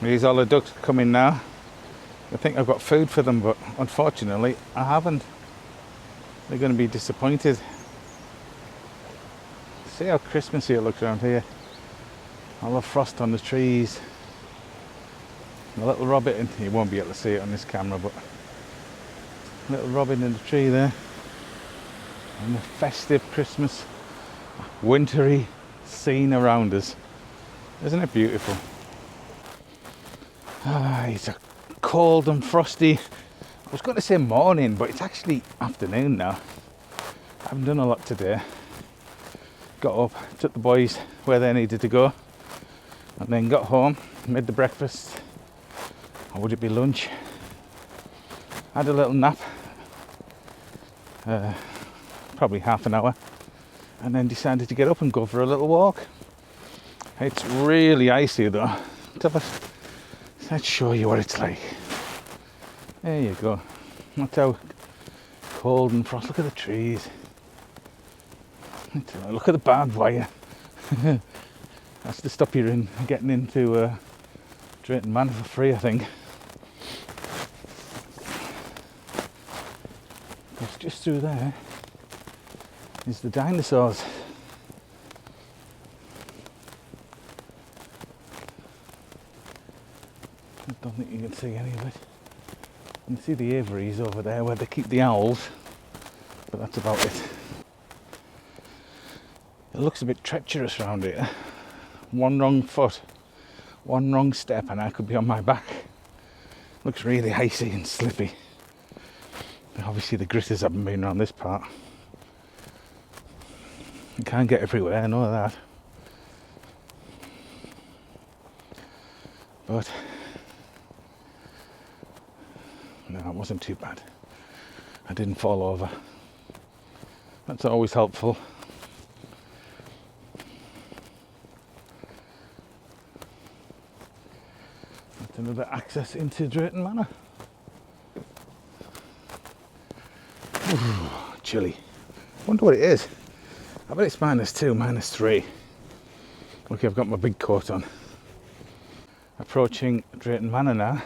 These all the ducks come in now. I think I've got food for them, but unfortunately I haven't. They're going to be disappointed. See how Christmassy it looks around here. All the frost on the trees. The little robin, you won't be able to see it on this camera, but little robin in the tree there. And the festive Christmas, wintry scene around us. Isn't it beautiful? It's a cold and frosty. I was going to say morning, but it's actually afternoon now. I haven't done a lot today. Got up, took the boys where they needed to go, and then got home, made the breakfast, or would it be lunch? Had a little nap, probably half an hour, and then decided to get up and go for a little walk. It's really icy though. Let's show you what it's like. There you go. That's how cold and frost. Look at the trees. Look at the barbed wire. That's to stop you in getting into Drayton Manor for free, I think. Because just through there is the dinosaurs. I don't think you can see any of it. You can see the aviaries over there where they keep the owls, but that's about it. It looks a bit treacherous around here. One wrong foot, one wrong step and I could be on my back. Looks really icy and slippy. But obviously the gritters haven't been around this part. You can't get everywhere, I know that. But no, it wasn't too bad. I didn't fall over. That's always helpful. That's another access into Drayton Manor. Ooh, chilly. Wonder what it is. I bet it's -2, -3. Okay, I've got my big coat on. Approaching Drayton Manor now.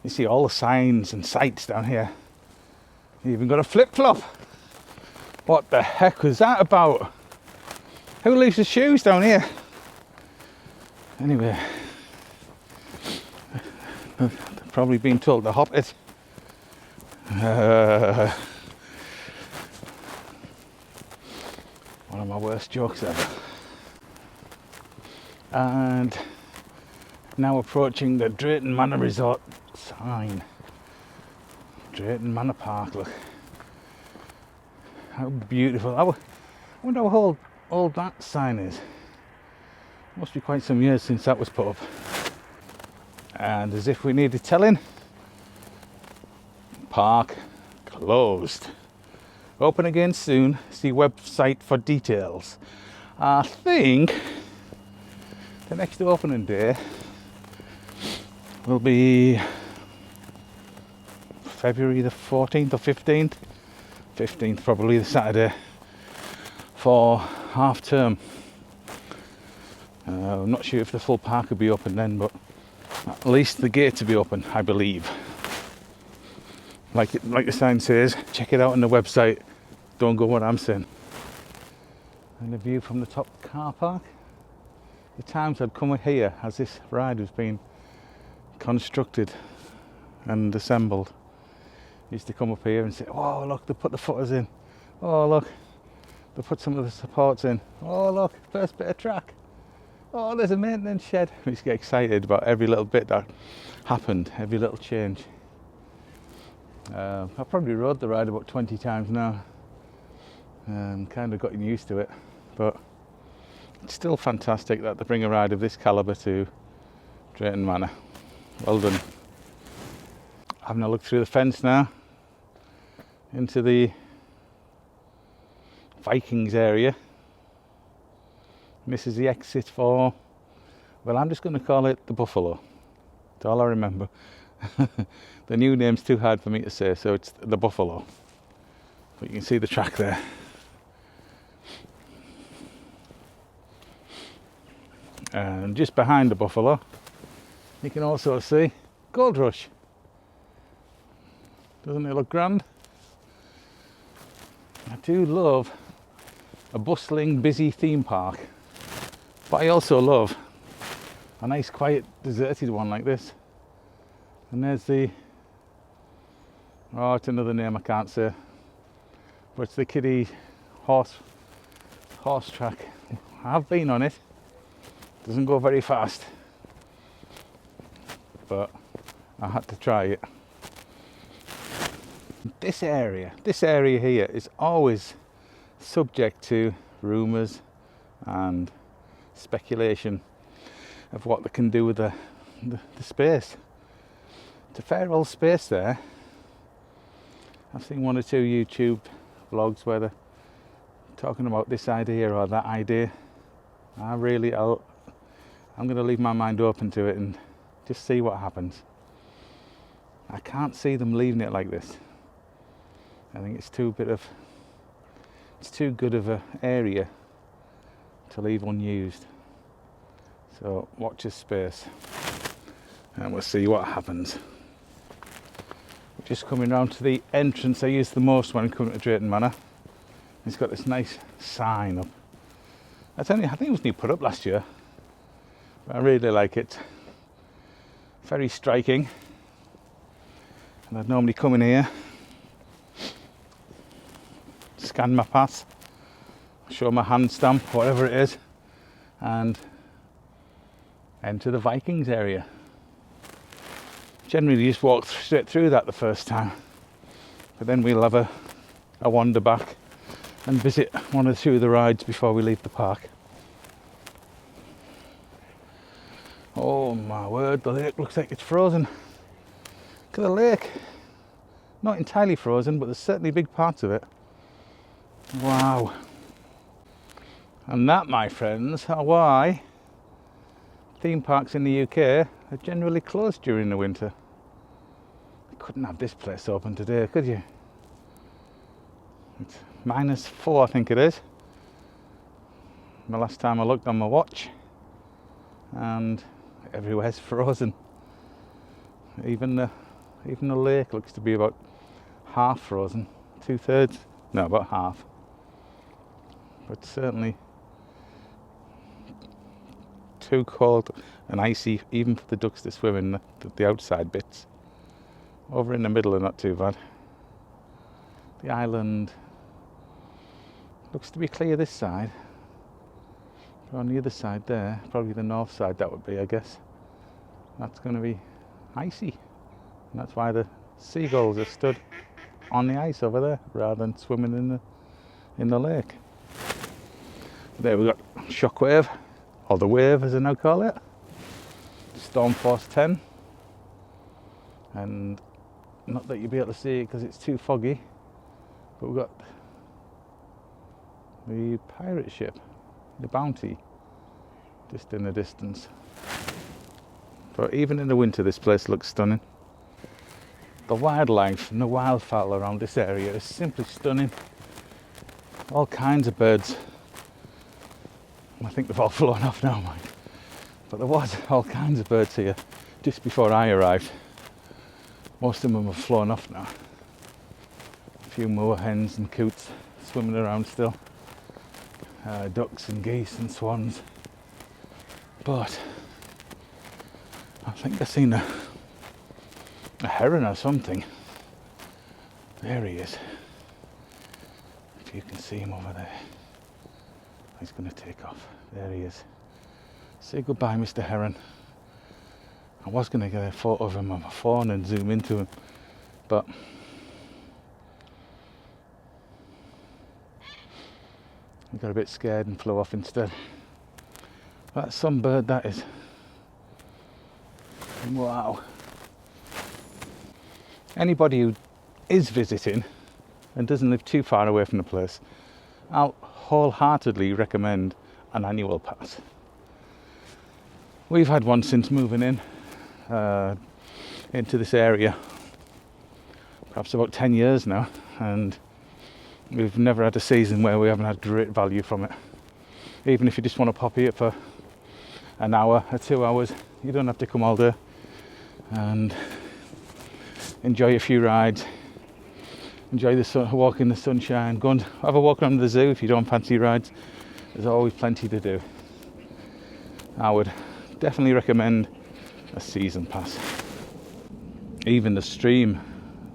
You see all the signs and sights down here. You even got a flip-flop. What the heck was that about? Who leaves the shoes down here? Anyway, they've probably been told to hop it. One of my worst jokes ever. And now approaching the Drayton Manor Resort sign. Drayton Manor Park, look. How beautiful. I wonder how old that sign is. Must be quite some years since that was put up. And as if we needed telling, park closed. Open again soon. See website for details. I think the next opening day will be February the 14th or 15th. 15th probably, the Saturday for half term. I'm not sure if the full park will be open then, but at least the gates will be open, I believe. Like the sign says, check it out on the website. Don't go what I'm saying. And the view from the top car park. The times I'd come here as this ride was being constructed and assembled. I used to come up here and say, oh look, they put the footers in. Oh look, they put some of the supports in. Oh look, first bit of track. Oh, there's a maintenance shed. I used to get excited about every little bit that happened, every little change. I've probably rode the ride about 20 times now. Kind of gotten used to it, but it's still fantastic that they bring a ride of this calibre to Drayton Manor. Well done. Having a look through the fence now into the Vikings area. This is the exit for, well, I'm just going to call it the Buffalo. That's all I remember. The new name's too hard for me to say, so it's the Buffalo. But you can see the track there. And just behind the Buffalo You can also see Gold Rush. Doesn't it look grand? I do love a bustling, busy theme park, but I also love a nice, quiet, deserted one like this. And there's the, oh, it's another name I can't say, but it's the kiddie horse track. I've been on it. Doesn't go very fast, but I had to try it. This area here is always subject to rumours and speculation of what they can do with the space. It's a fair old space there. I've seen one or two YouTube vlogs where they're talking about this idea or that idea. I'm going to leave my mind open to it and just see what happens. I can't see them leaving it like this. I think it's too good of an area to leave unused. So watch this space and we'll see what happens. We're just coming round to the entrance I use the most when I come to Drayton Manor. It's got this nice sign up. I think it was new put up last year, but I really like it. Very striking. And I'd normally come in here, scan my pass, show my hand stamp, whatever it is, and enter the Vikings area. Generally you just walk straight through that the first time, but then we'll have a wander back and visit one or two of the rides before we leave the park. Oh my word, the lake looks like it's frozen. Look at the lake. Not entirely frozen, but there's certainly big parts of it. Wow. And that, my friends, are why theme parks in the UK are generally closed during the winter. You couldn't have this place open today, could you? It's -4, I think it is. The last time I looked on my watch, and everywhere's frozen. Even the lake looks to be about half frozen, 2/3. No, about half. But certainly too cold and icy even for the ducks to swim in the outside bits. Over in the middle are not too bad. The island looks to be clear this side. But on the other side there, probably the north side that would be, I guess, that's going to be icy. And that's why the seagulls are stood on the ice over there rather than swimming in the lake. There we've got Shockwave, or the Wave as I now call it, Storm Force 10, and not that you'll be able to see it because it's too foggy, but we've got the pirate ship, the Bounty, just in the distance. But even in the winter this place looks stunning. The wildlife and the wildfowl around this area is simply stunning. All kinds of birds. I think they've all flown off now, Mike. But there was all kinds of birds here just before I arrived. Most of them have flown off now. A few moor hens and coots swimming around still. Ducks and geese and swans. But I think I've seen a heron or something. There he is. If you can see him over there. He's going to take off. There he is. Say goodbye, Mr. Heron. I was going to get a photo of him on my phone and zoom into him, but I got a bit scared and flew off instead. That's some bird, that is. Wow. Anybody who is visiting and doesn't live too far away from the place, I'll wholeheartedly recommend an annual pass. We've had one since moving in into this area, perhaps about 10 years now, and we've never had a season where we haven't had great value from it. Even if you just want to pop here for an hour or 2 hours, you don't have to come all day. and enjoy a few rides. Enjoy the sun, walk in the sunshine. Go and have a walk around the zoo if you don't fancy rides. There's always plenty to do. I would definitely recommend a season pass. Even the stream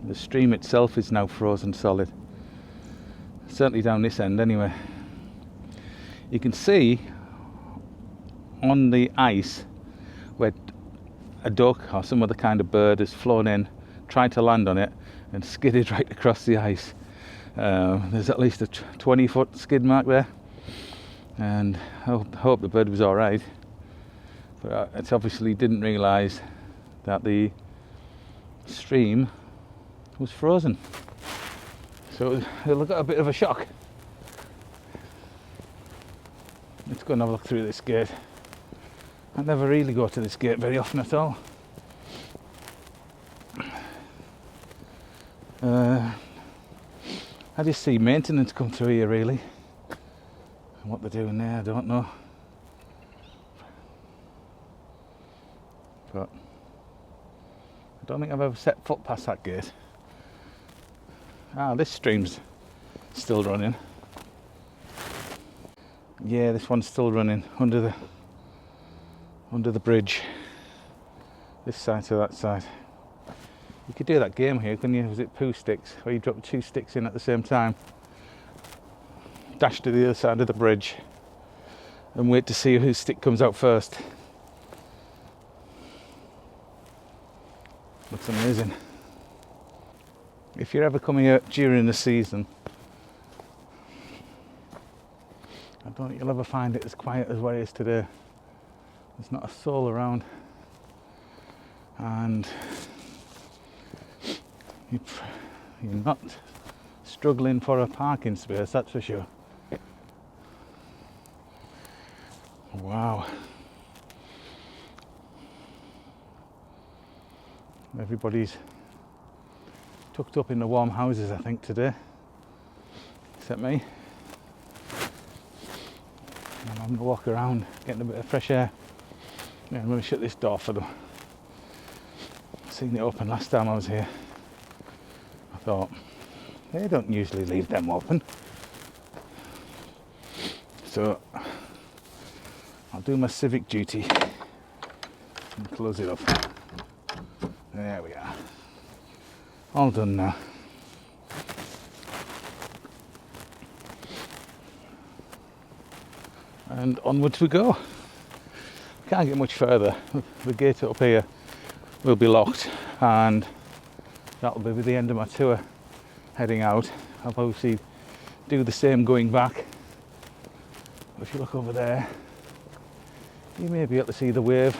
itself is now frozen solid. Certainly down this end anyway. You can see on the ice where a duck or some other kind of bird has flown in, tried to land on it and skidded right across the ice. There's at least a 20-foot skid mark there, and I hope the bird was alright, but it obviously didn't realise that the stream was frozen, so it'll got a bit of a shock. Let's go and have a look through this gate. I never really go to this gate very often at all. I just see maintenance come through here really. And what they're doing there, I don't know. But I don't think I've ever set foot past that gate. Ah, this stream's still running. Yeah, this one's still running under the bridge. This side to that side. You could do that game here, couldn't you? Was it poo sticks, where you drop 2 sticks in at the same time, dash to the other side of the bridge, and wait to see whose stick comes out first. Looks amazing. If you're ever coming out during the season, I don't think you'll ever find it as quiet as what it is today. There's not a soul around, and you're not struggling for a parking space, that's for sure. Wow. Everybody's tucked up in the warm houses, I think, today, except me. I'm having a walk around, getting a bit of fresh air. Yeah, I'm going to shut this door for them. Seen it open last time I was here. I thought, they don't usually leave them open. So I'll do my civic duty and close it up. There we are. All done now. And onwards we go. Can't get much further. The gate up here will be locked, and that'll be the end of my tour heading out. I'll obviously do the same going back. If you look over there, you may be able to see the wave.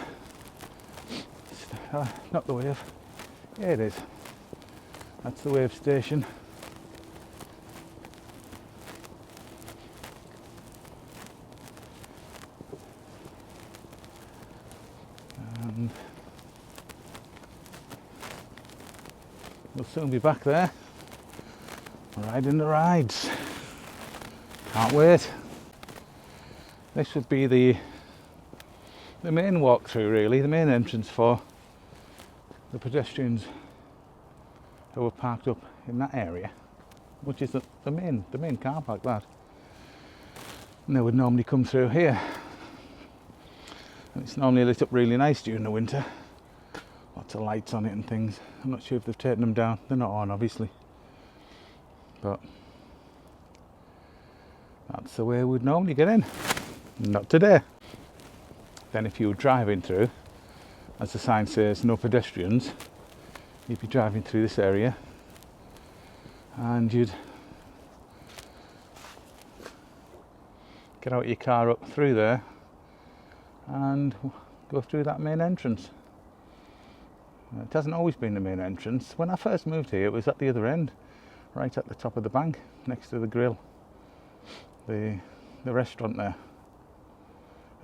Not the wave. Yeah, it is. That's the wave station. And we'll soon be back there, riding the rides. Can't wait. This would be the main walkthrough, really, the main entrance for the pedestrians who are parked up in that area, which is the main car park, that. And they would normally come through here. And it's normally lit up really nice during the winter. Lots of lights on it and things. I'm not sure if they've taken them down. They're not on, obviously. But that's the way we'd normally get in. Not today. Then if you were driving through, as the sign says, no pedestrians, you'd be driving through this area and you'd get out your car up through there and go through that main entrance. It hasn't always been the main entrance. When I first moved here, it was at the other end, right at the top of the bank, next to the grill, the restaurant there.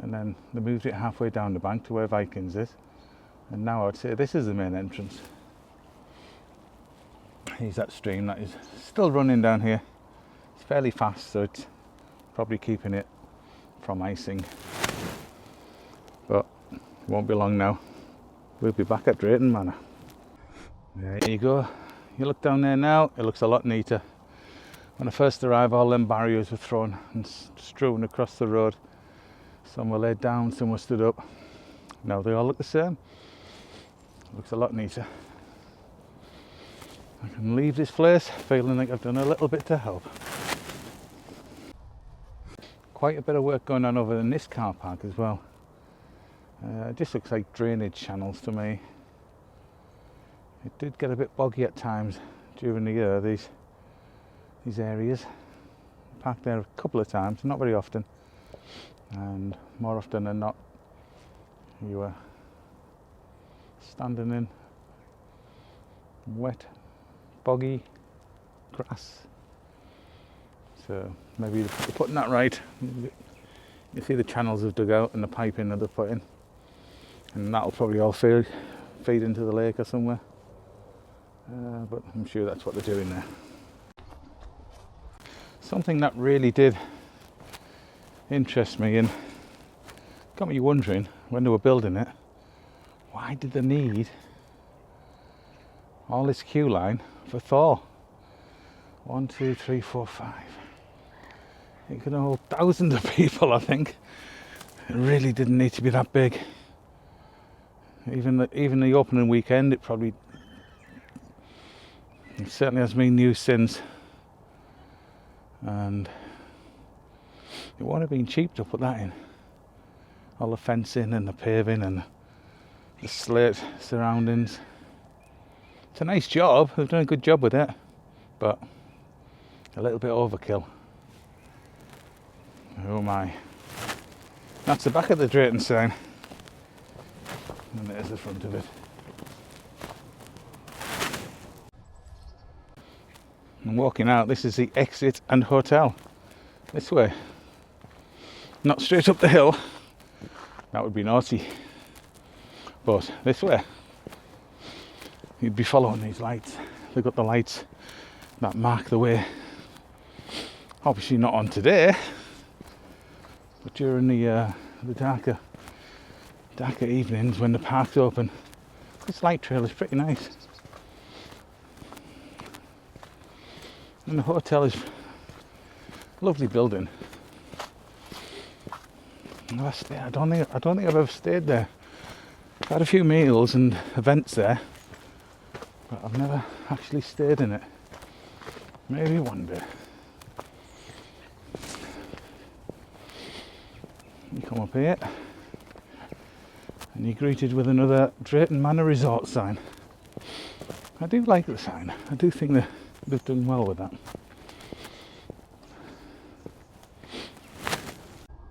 And then they moved it halfway down the bank to where Vikings is, and now I'd say this is the main entrance. Here's that stream that is still running down here. It's fairly fast, so it's probably keeping it from icing, but it won't be long now we'll be back at Drayton Manor. There you go. You look down there now, it looks a lot neater. When I first arrived, all them barriers were thrown and strewn across the road. Some were laid down, some were stood up. Now they all look the same. It looks a lot neater. I can leave this place feeling like I've done a little bit to help. Quite a bit of work going on over in this car park as well. It just looks like drainage channels to me. It did get a bit boggy at times during the year, these areas. Parked there a couple of times, not very often, and more often than not you were standing in wet, boggy grass. So maybe you're putting that right. You see the channels they've dug out and the piping that they've put in, and that'll probably all feed into the lake or somewhere. But I'm sure that's what they're doing there. Something that really did interest me and got me wondering when they were building it, why did they need all this queue line for Thor? 1, 2, 3, 4, 5. It could hold thousands of people, I think. It really didn't need to be that big. Even the opening weekend, it certainly has been used since, and it wouldn't have been cheap to put that in. All the fencing and the paving and the slate surroundings. It's a nice job, they've done a good job with it, but a little bit overkill. Oh my. That's the back of the Drayton sign, and there's the front of it. And walking out, this is the exit and hotel. This way. Not straight up the hill. That would be naughty. But this way. You'd be following these lights. They've got the lights that mark the way. Obviously not on today, but during the darker evenings when the park's open. This light trail is pretty nice. And the hotel is a lovely building. I don't think I've ever stayed there. I've had a few meals and events there, but I've never actually stayed in it. Maybe one day. You come up here and you're greeted with another Drayton Manor Resort sign. I do like the sign. I do think that they've done well with that.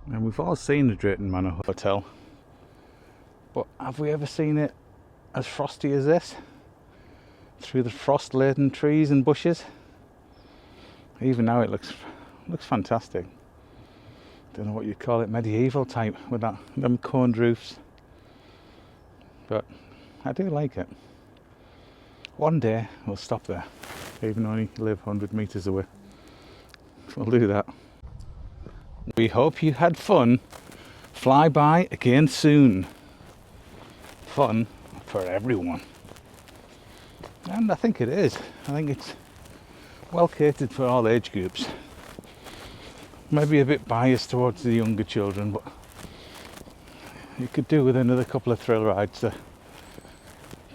And we've all seen the Drayton Manor Hotel, but have we ever seen it as frosty as this? Through the frost-laden trees and bushes. Even now it looks fantastic. Don't know what you'd call it, medieval type with them coned roofs. But I do like it. One day we'll stop there, even though I only live 100 metres away. We'll do that. We hope you had fun. Fly by again soon. Fun for everyone. And I think it is. I think it's well catered for all age groups. Maybe a bit biased towards the younger children, but you could do with another couple of thrill rides to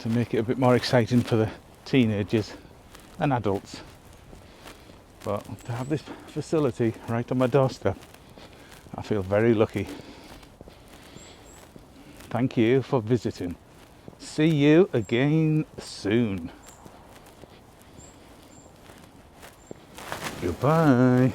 make it a bit more exciting for the teenagers and adults. But to have this facility right on my doorstep, I feel very lucky. Thank you for visiting. See you again soon. Goodbye.